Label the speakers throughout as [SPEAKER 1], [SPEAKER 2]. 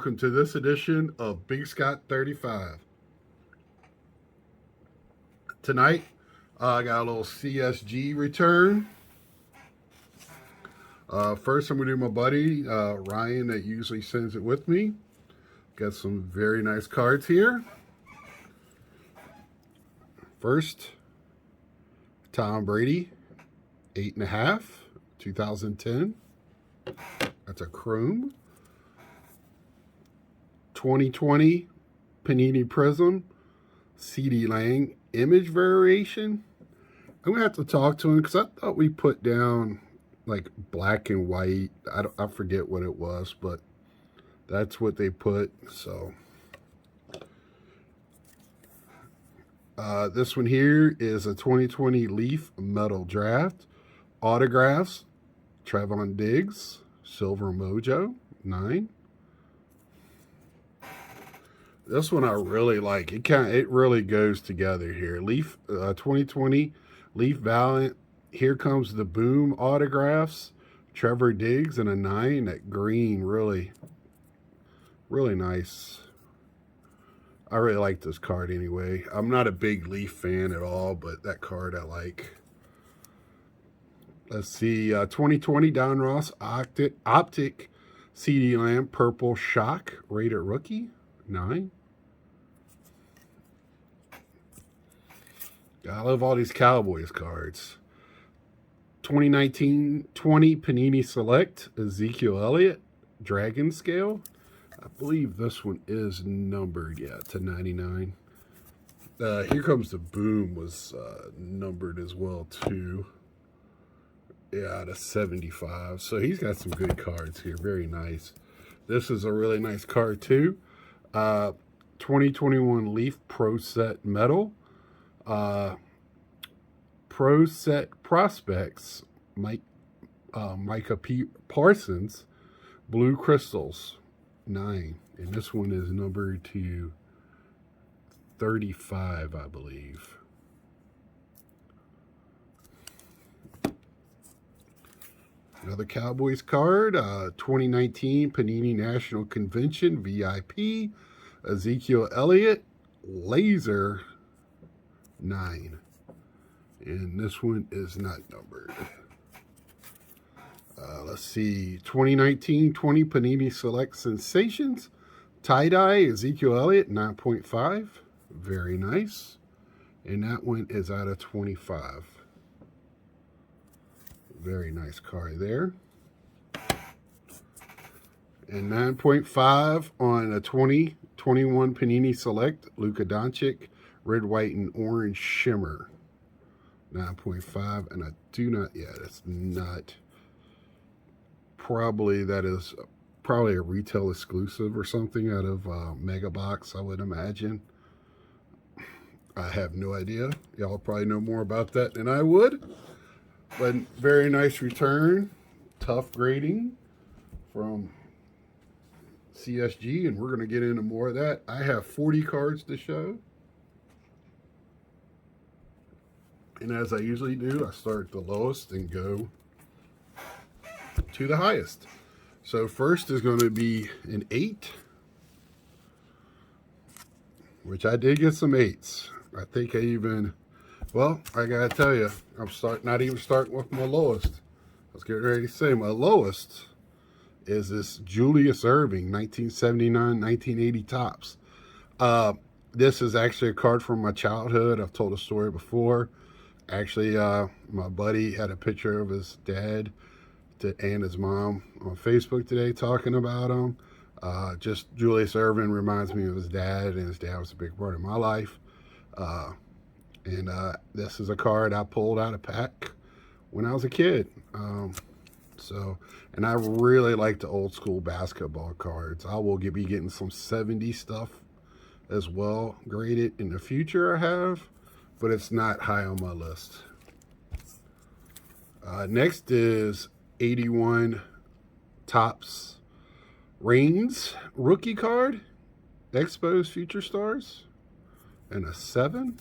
[SPEAKER 1] welcome to this edition of Big Scott 35. Tonight, I got a little CSG return. First, I'm going to do my buddy, Ryan, that usually sends it with me. Got some very nice cards here. First, Tom Brady, 8.5, 2010. That's a chrome. 2020 Panini Prism, CD Lang image variation. I'm going to have to talk to him because I thought we put down like black and white. I forget what it was, but that's what they put. So this one here is a 2020 Leaf Metal Draft. Autographs, Trevon Diggs, Silver Mojo, 9. This one I really like. It really goes together here. Leaf 2020 Leaf Valiant. Here comes the Boom autographs. Trevor Diggs and a 9. That green, really nice. I really like this card anyway. I'm not a big Leaf fan at all, but that card I like. Let's see. 2020 Don Ross Optic CD Lamb Purple Shock rated rookie, 9. I love all these Cowboys cards. 2019-20 Panini Select Ezekiel Elliott Dragon Scale. I believe this one is numbered, yeah, to 99. Here comes the Boom was numbered as well too. Yeah, to 75. So he's got some good cards here. Very nice. This is a really nice card too. 2021 Leaf Pro Set Metal. Pro Set Prospects, Micah Parsons, Blue Crystals, 9. And this one is numbered to 35, I believe. Another Cowboys card, 2019 Panini National Convention VIP, Ezekiel Elliott, Laser, 9. And this one is not numbered. Let's see. 2019-20 Panini Select Sensations. Tie-dye Ezekiel Elliott, 9.5. Very nice. And that one is out of 25. Very nice card there. And 9.5 on a 2021 Panini Select Luka Doncic Red, White, and Orange Shimmer. 9.5, and I do not, yeah, that's not, that is probably a retail exclusive or something out of Mega Box, I would imagine. I have no idea. Y'all probably know more about that than I would. But very nice return. Tough grading from CSG, and we're going to get into more of that. I have 40 cards to show. And as I usually do, I start at the lowest and go to the highest. So first is going to be an 8, which I did get some 8s. I think I even, well, I got to tell you, I'm not even starting with my lowest. Let's get ready to say my lowest is this Julius Erving 1979-1980 Topps. This is actually a card from my childhood. I've told a story before. Actually, my buddy had a picture of his dad and his mom on Facebook today talking about him. Just Julius Erving reminds me of his dad, and his dad was a big part of my life. And this is a card I pulled out of pack when I was a kid. And I really like the old school basketball cards. I will be getting some 70 stuff as well graded in the future, I have. But it's not high on my list. Next is 81 Topps Reigns rookie card, Expos Future Stars, and a 7.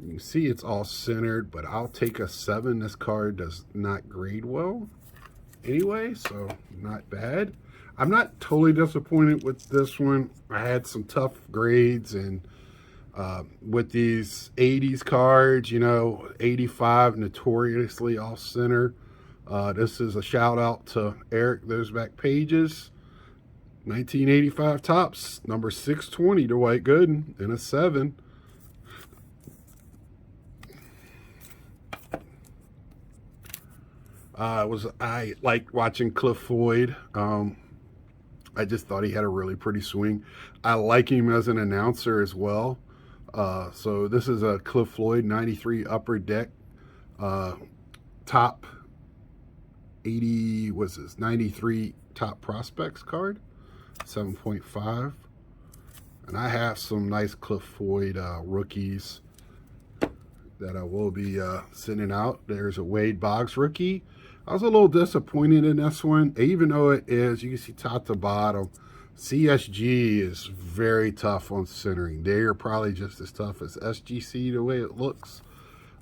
[SPEAKER 1] You can see it's all centered, but I'll take a 7. This card does not grade well anyway, so not bad. I'm not totally disappointed with this one. I had some tough grades, and with these 80s cards, 85 notoriously off center. This is a shout out to Eric Those Back Pages. 1985 tops, number 620 to White Gooden, and a 7. I liked watching Cliff Floyd. I just thought he had a really pretty swing. I like him as an announcer as well. So this is a Cliff Floyd 93 Upper Deck top 80, what's this, 93 top prospects card, 7.5. And I have some nice Cliff Floyd rookies that I will be sending out. There's a Wade Boggs rookie. I was a little disappointed in this one, even though it is, you can see top to bottom, CSG is very tough on centering. They are probably just as tough as SGC the way it looks.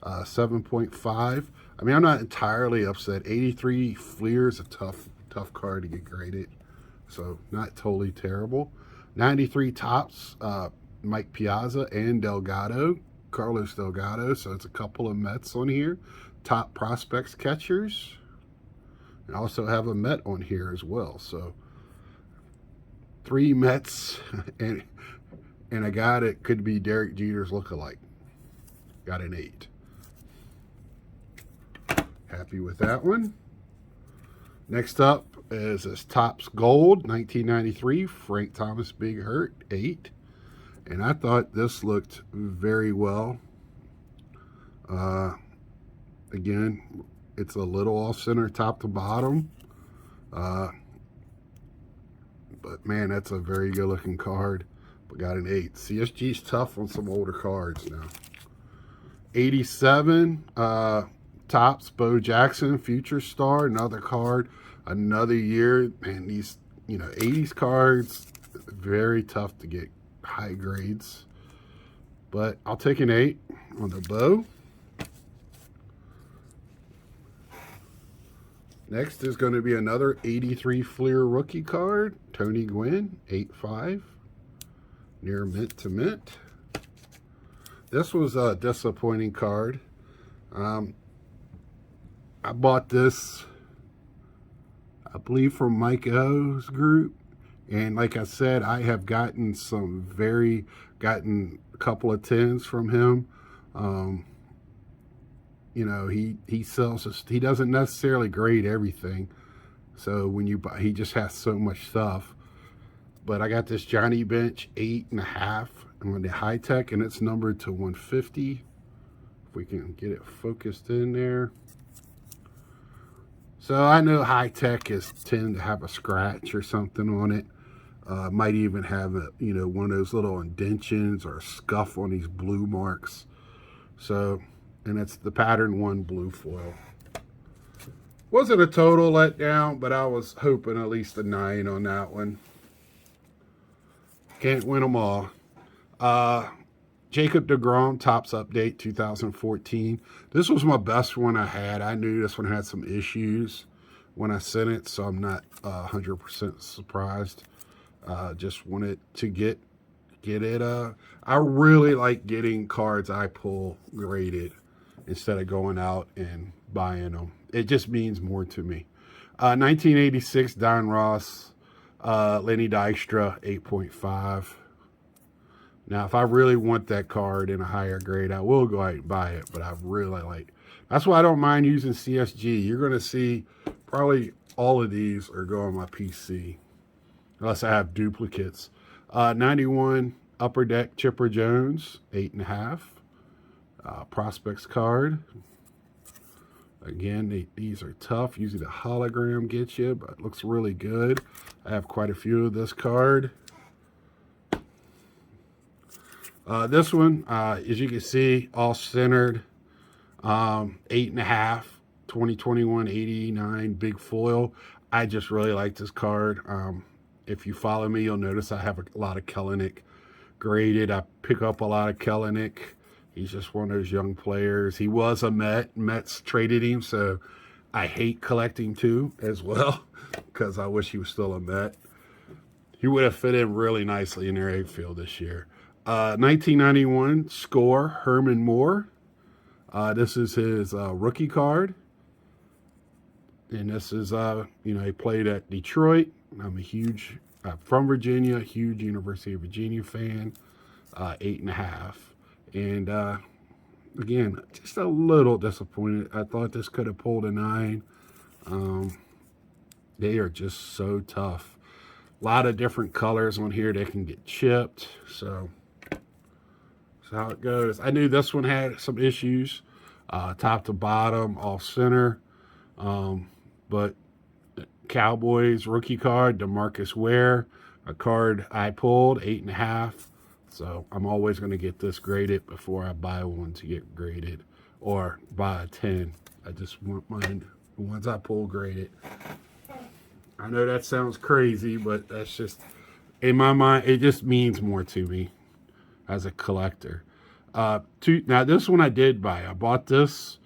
[SPEAKER 1] 7.5. I mean, I'm not entirely upset. 83 Fleer is a tough card to get graded, so not totally terrible. 93 tops, Mike Piazza and Delgado, Carlos Delgado, so it's a couple of Mets on here. Top prospects catchers. I also have a Met on here as well, so 3 Mets and a guy that could be Derek Jeter's lookalike. Got an 8. Happy with that one. Next up is this Topps Gold 1993 Frank Thomas Big Hurt 8, and I thought this looked very well. Again, it's a little off center top to bottom, but man, that's a very good looking card. But got an 8. CSG's tough on some older cards now. 87 Topps Bo Jackson Future Star, another card, another year. Man, these 80s cards, very tough to get high grades, but I'll take an 8 on the Bo. Next is going to be another 83 Fleer rookie card, Tony Gwynn, 8.5, near mint to mint. This was a disappointing card. I bought this, I believe, from Mike O's group, and like I said, I have gotten a couple of 10s from him. He sells he doesn't necessarily grade everything, so when you buy, he just has so much stuff. But I got this Johnny Bench 8.5 on the high tech, and it's numbered to 150. If we can get it focused in there. So I know high tech tend to have a scratch or something on it. Might even have one of those little indentions or a scuff on these blue marks. So, and it's the pattern 1 blue foil. Wasn't a total letdown, but I was hoping at least a 9 on that one. Can't win them all. Jacob deGrom Topps Update 2014. This was my best one I had. I knew this one had some issues when I sent it, so I'm not 100% surprised. Just wanted to get it. I really like getting cards I pull graded instead of going out and buying them. It just means more to me. 1986 Don Ross, Lenny Dykstra, 8.5. Now, if I really want that card in a higher grade, I will go out and buy it, but I really like. That's why I don't mind using CSG. You're going to see probably all of these are going on my PC, unless I have duplicates. 91 Upper Deck Chipper Jones, 8.5. Prospects card. Again, these are tough. Usually the hologram gets you, but it looks really good. I have quite a few of this card. This one, as you can see, all centered. 8.5, 2021 89 big foil. I just really like this card. If you follow me, you'll notice I have a lot of Kellenic graded. I pick up a lot of Kellenic. He's just one of those young players. He was a Met. Mets traded him, so I hate collecting too as well because I wish he was still a Met. He would have fit in really nicely in their outfield this year. 1991 score Herman Moore. This is his rookie card, and this is he played at Detroit. I'm a huge from Virginia, huge University of Virginia fan. 8.5, and again, just a little disappointed. I thought this could have pulled a 9. They are just so tough. A lot of different colors on here. They can get chipped. So that's how it goes. I knew this one had some issues, top to bottom, off center. But Cowboys rookie card, DeMarcus Ware, a card I pulled, 8.5. So I'm always going to get this graded before I buy one to get graded or buy a 10. I just want mine, the ones I pull, graded. I know that sounds crazy, but that's just, in my mind, it just means more to me as a collector. Now, this one I did buy. I bought this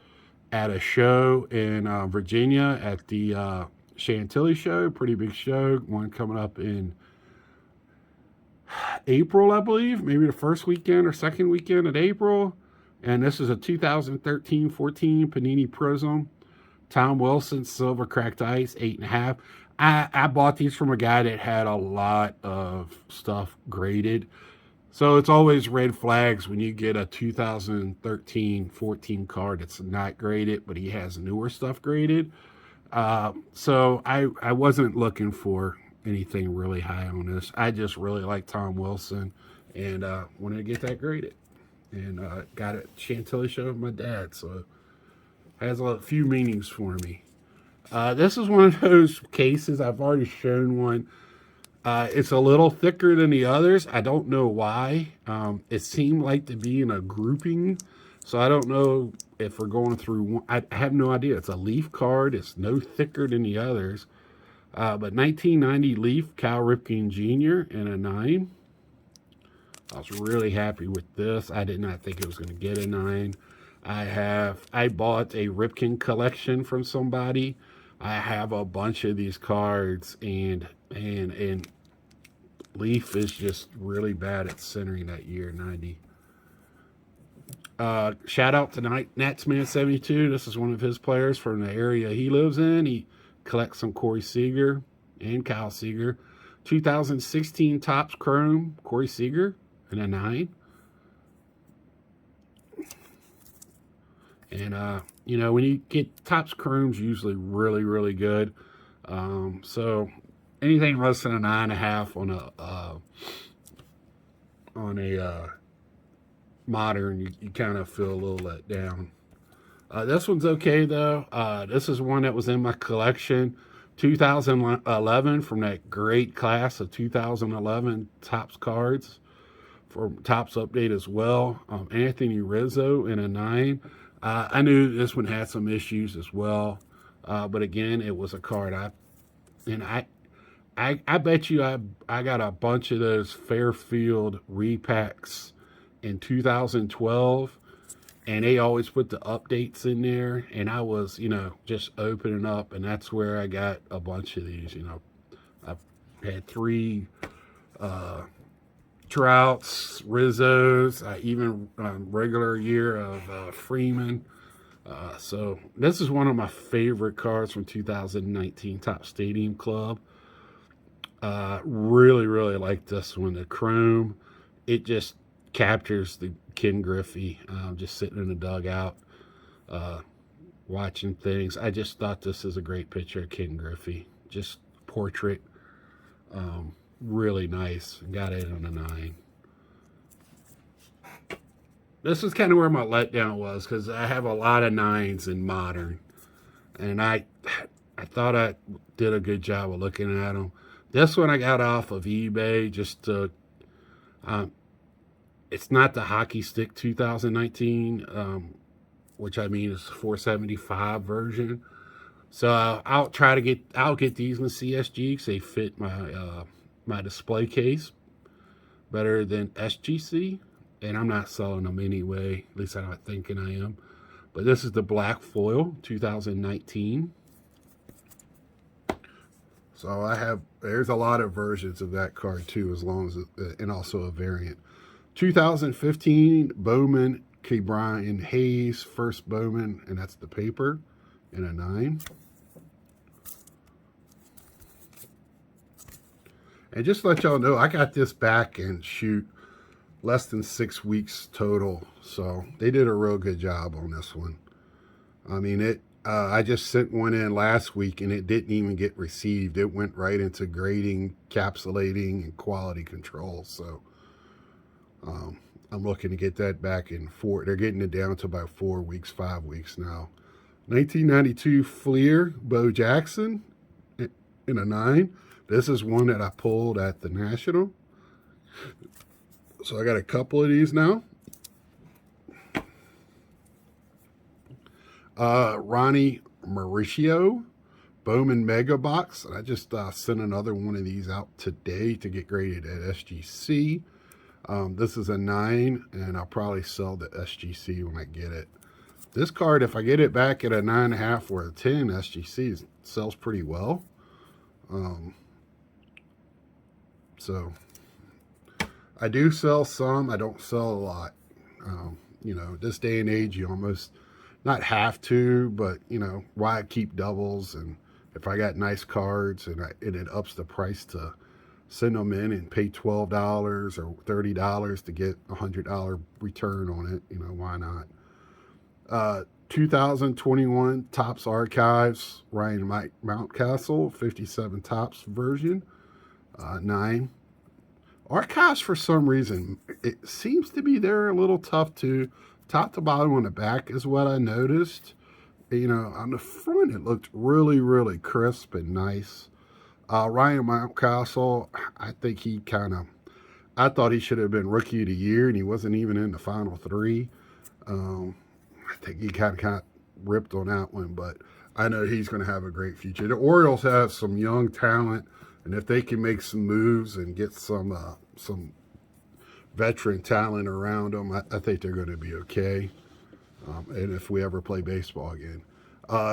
[SPEAKER 1] at a show in Virginia at the Chantilly show, pretty big show, one coming up in April, I believe, maybe the first weekend or second weekend of April. And this is a 2013-14 Panini Prism. Tom Wilson, Silver Cracked Ice, 8.5. I bought these from a guy that had a lot of stuff graded. So it's always red flags when you get a 2013-14 card that's not graded, but he has newer stuff graded. So I wasn't looking for anything really high on this. I just really like Tom Wilson and wanted to get that graded. And got a Chantilly show with my dad, so it has a few meanings for me. This is one of those cases. I've already shown one. It's a little thicker than the others. I don't know why. It seemed like to be in a grouping, so I don't know if we're going through one. I have no idea. It's a Leaf card. It's no thicker than the others. But 1990 Leaf, Cal Ripken Jr. and a 9. I was really happy with this. I did not think it was going to get a 9. I bought a Ripken collection from somebody. I have a bunch of these cards, and Leaf is just really bad at centering that year, 90. Shout out to Natsman72. This is one of his players from the area he lives in. He collects some Corey Seager and Kyle Seager. 2016 Topps Chrome, Corey Seager, and a 9. And, when you get Topps Chrome's usually really, really good. So anything less than a 9.5 on a modern, you kind of feel a little let down. This one's okay, though. This is one that was in my collection. 2011, from that great class of 2011 Topps cards. For Topps Update as well. Anthony Rizzo in a 9. I knew this one had some issues as well. But again, it was a card. I bet you I got a bunch of those Fairfield repacks in 2012. And they always put the updates in there. And I was, just opening up. And that's where I got a bunch of these, I've had 3 Trouts, Rizzos, even a regular year of Freeman. So this is one of my favorite cards from 2019 Topps Stadium Club. Really, really like this one. The Chrome, it just captures the Ken Griffey, just sitting in the dugout, watching things. I just thought this is a great picture of Ken Griffey. Just portrait. Really nice. Got it on a 9. This is kind of where my letdown was, because I have a lot of 9s in modern. And I thought I did a good job of looking at them. This one I got off of eBay just to... it's not the Hockey Stick 2019, which I mean is 475 version. So I'll get these in the CSG because they fit my display case better than SGC, and I'm not selling them anyway. At least I'm not thinking I am. But this is the black foil, 2019. So there's a lot of versions of that card too, as long as, and also a variant. 2015 Bowman K. Brian Hayes, first Bowman, and that's the paper in a 9. And just to let y'all know, I got this back in less than 6 weeks total. So they did a real good job on this one. I mean, I just sent one in last week and it didn't even get received. It went right into grading, capsulating, and quality control. So I'm looking to get that back in 4. They're getting it down to about 4 weeks, 5 weeks now. 1992 Fleer Bo Jackson in a 9. This is one that I pulled at the National. So I got a couple of these now. Ronnie Mauricio Bowman Mega Box. I just sent another one of these out today to get graded at SGC. This is a 9, and I'll probably sell the SGC when I get it. This card, if I get it back at a 9.5 or a 10, SGC sells pretty well. So I do sell some. I don't sell a lot. You know, this day and age, you almost not have to, but you know, why keep doubles? And if I got nice cards and it ups the price to send them in and pay $12 or $30 to get $100 return on it, you know, why not? 2021 Topps Archives Ryan Mountcastle 57 Topps version, 9. Archives, for some reason, it seems to be they're a little tough to top to bottom on the back is what I noticed. You know, on the front it looked really, really crisp and nice. Ryan Mountcastle, I think I thought he should have been Rookie of the Year, and he wasn't even in the final 3. I think he kind of ripped on that one, but I know he's going to have a great future. The Orioles have some young talent, and if they can make some moves and get some veteran talent around them, I think they're going to be okay. And if we ever play baseball again,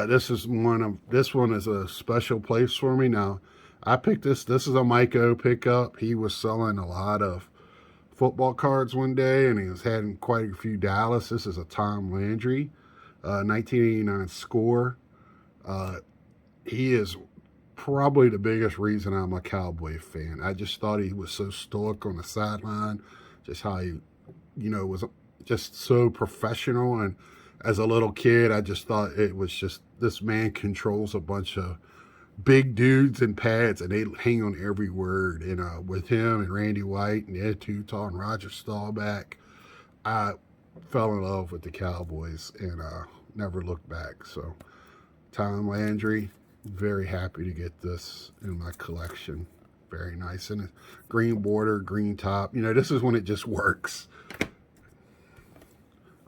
[SPEAKER 1] this one is a special place for me. Now, I picked this. This is a Mike O pickup. He was selling a lot of football cards one day, and he was having quite a few Dallas. This is a Tom Landry, 1989 score. He is probably the biggest reason I'm a Cowboy fan. I just thought he was so stoic on the sideline, just how he, you know, was just so professional. And as a little kid, I just thought it was just, this man controls a bunch of big dudes in pads, and they hang on every word. And with him and Randy White and Ed Tuttle and Roger Staubach, I fell in love with the Cowboys and never looked back. So Tom Landry, very happy to get this in my collection. Very nice. And a green border, green top. You know, this is when it just works.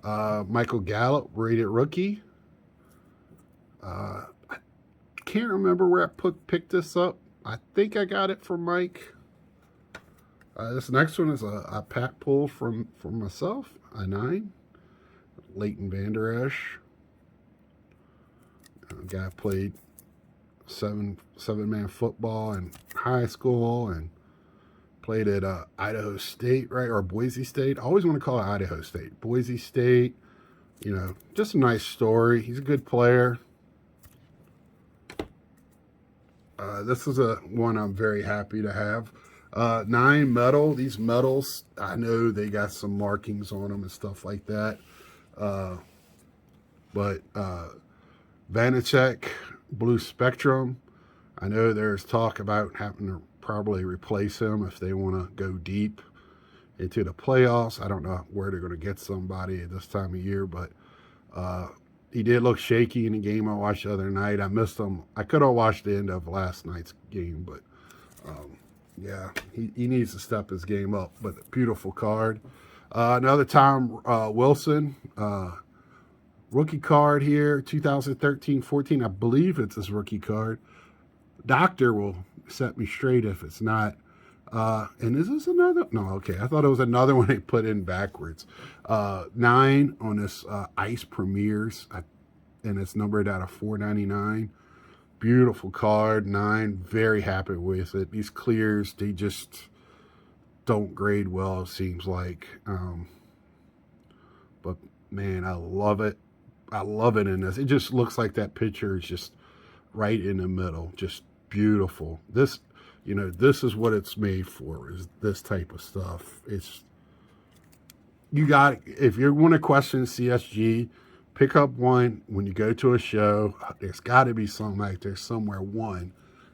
[SPEAKER 1] Michael Gallup, rated rookie. I can't remember where I picked this up. I think I got it from Mike. This next one is a pack pull from myself, a 9. Leighton Van Der Ash. Guy played seven-man football in high school and played at Idaho State, right, or Boise State. I always want to call it Idaho State. Boise State, you know, just a nice story. He's a good player. This is one I'm very happy to have. 9 metal. These metals, I know they got some markings on them and stuff like that. But Vanacek Blue Spectrum, I know there's talk about having to probably replace him if they want to go deep into the playoffs. I don't know where they're going to get somebody at this time of year, but he did look shaky in the game I watched the other night. I missed him. I could have watched the end of last night's game, but yeah, he needs to step his game up. But beautiful card. Another Tom Wilson rookie card here, 2013-14. I believe it's his rookie card. Doctor will set me straight if it's not. And is this another? No, okay. I thought it was another one they put in backwards. 9 on this Ice Premiers, and it's numbered out of 499. Beautiful card, 9. Very happy with it. These clears, they just don't grade well, it seems like. But man, I love it. I love it in this. It just looks like that picture is just right in the middle. Just beautiful. This, this is what it's made for, is this type of stuff. If you want to question CSG, pick up one when you go to a show. There's got to be something like there's somewhere one,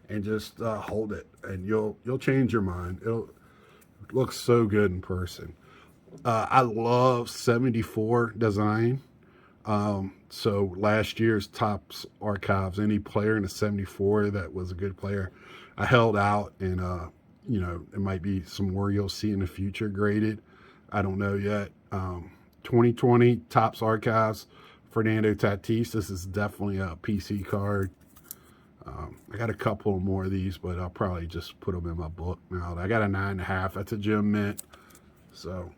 [SPEAKER 1] and just hold it, and you'll change your mind. It looks so good in person. I love 74 design. So last year's Topps Archives, any player in a 74 that was a good player, I held out, and it might be some more you'll see in the future graded. I don't know yet. 2020 Topps Archives, Fernando Tatis. This is definitely a PC card. I got a couple more of these, but I'll probably just put them in my book now. I got a 9.5. That's a gem mint. So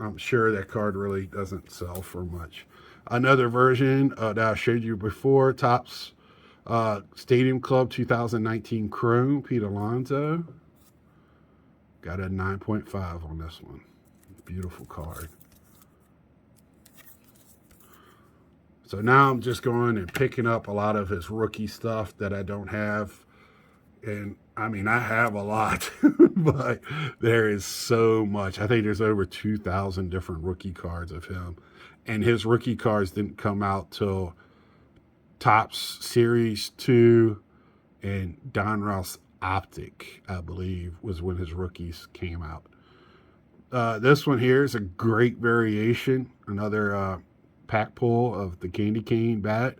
[SPEAKER 1] I'm sure that card really doesn't sell for much. Another version that I showed you before, Topps Stadium Club 2019 Chrome, Pete Alonso. Got a 9.5 on this one. Beautiful card. So now I'm just going and picking up a lot of his rookie stuff that I don't have. And I mean, I have a lot, but there is so much. I think there's over 2,000 different rookie cards of him. And his rookie cards didn't come out till Topps Series 2 and Donruss Optic, I believe, was when his rookies came out. This one here is a great variation. Another pack pull of the Candy Cane bat.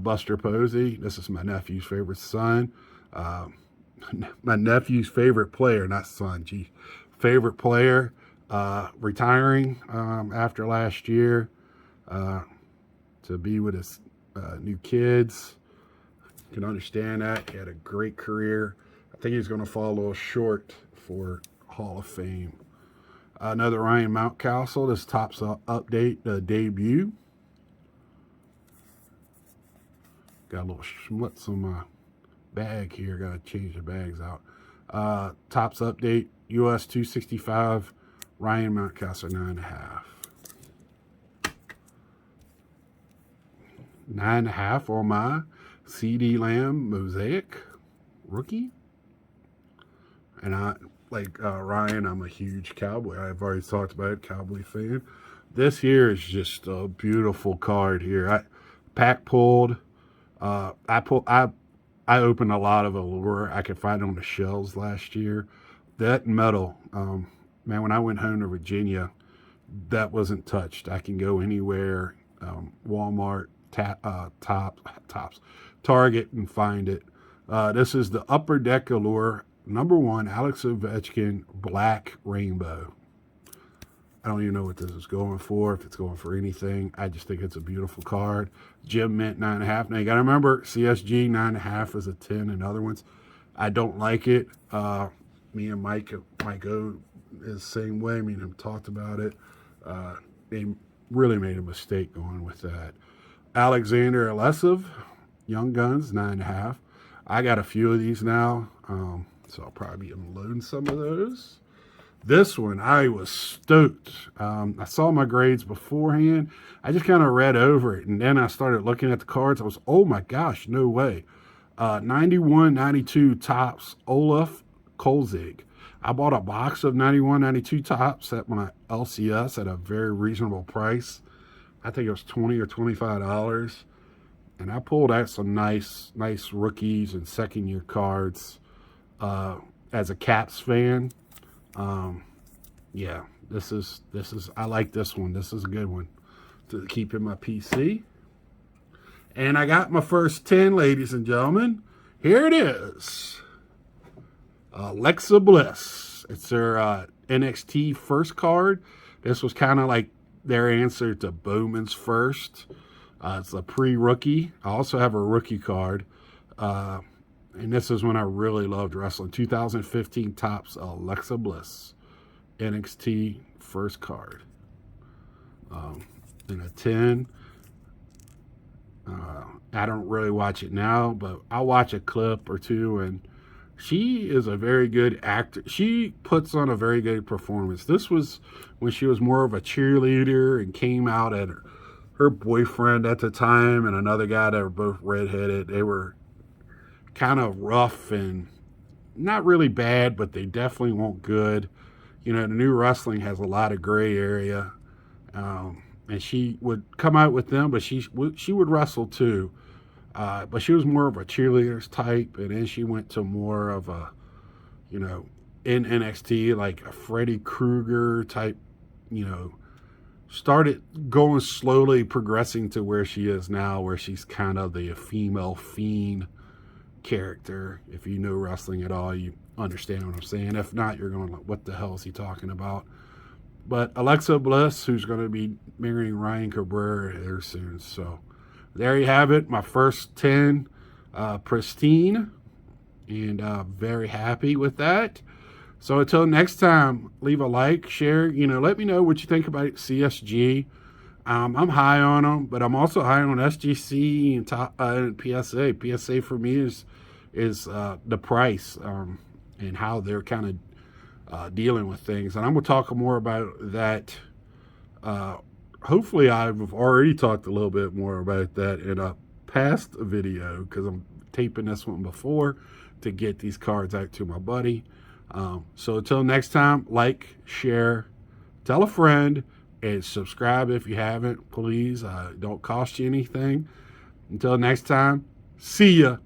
[SPEAKER 1] Buster Posey. This is my nephew's favorite son. My nephew's favorite player, not son, gee. Favorite player. Retiring after last year. To be with his new kids. Can understand that. He had a great career. I think he's going to fall a little short for Hall of Fame. Another Ryan Mountcastle. This Topps update debut. Got a little schmutz on my bag here. Got to change the bags out. Topps update US 265. Ryan Mountcastle 9.5. 9.5 on my CD Lamb Mosaic rookie. And I, like Ryan, I'm a huge Cowboy. I've already talked about it, Cowboy fan. This here is just a beautiful card here. I pack pulled. I opened a lot of Allure I could find on the shelves last year. That metal, man, when I went home to Virginia, that wasn't touched. I can go anywhere, Walmart, Tops, Target, and find it. This is the Upper Deck Allure #1 Alex Ovechkin Black Rainbow. I don't even know what this is going for, if it's going for anything. I just think it's a beautiful card. Gem mint 9.5. Now you got to remember, CSG 9.5 is a 10 and other ones. I don't like it. Me and Mike O is the same way. Me and him talked about it. They really made a mistake going with that. Alexander Alesov, Young Guns, 9.5. I got a few of these now, so I'll probably be unloading some of those. This one, I was stoked. I saw my grades beforehand. I just kind of read over it, and then I started looking at the cards. I was, oh my gosh, no way. 91-92 Topps Olaf Kolzig. I bought a box of 91-92 Topps at my LCS at a very reasonable price. I think it was $20 or $25. And I pulled out some nice rookies and second-year cards. As a Caps fan, yeah, this is I like this one. This is a good one to keep in my PC. And I got my first 10, ladies and gentlemen. Here it is. Alexa Bliss. It's their NXT first card. This was kind of like their answer to Bowman's first. It's a pre-rookie. I also have a rookie card. And this is when I really loved wrestling. 2015 Topps Alexa Bliss, NXT first card. In a 10. I don't really watch it now, but I'll watch a clip or two, and she is a very good actor. She puts on a very good performance. This was when she was more of a cheerleader and came out at her boyfriend at the time and another guy that were both redheaded. They were kind of rough and not really bad, but they definitely weren't good. You know, the new wrestling has a lot of gray area. And she would come out with them, but she would wrestle too. But she was more of a cheerleader's type, and then she went to more of a, you know, in NXT, like a Freddy Krueger type, you know, started going slowly progressing to where she is now, where she's kind of the female fiend character. If you know wrestling at all, you understand what I'm saying. If not, you're going, what the hell is he talking about? But Alexa Bliss, who's going to be marrying Ryan Cabrera here soon. So there you have it. My first 10 pristine. And very happy with that. So until next time, leave a like, share. You know, let me know what you think about CSG. I'm high on them, but I'm also high on SGC and PSA. PSA for me is the price and how they're kind of dealing with things. And I'm going to talk more about that. Hopefully I've already talked a little bit more about that in a past video, because I'm taping this one before to get these cards out to my buddy. So until next time, like, share, tell a friend, and subscribe if you haven't, please. Don't cost you anything. Until next time, see ya.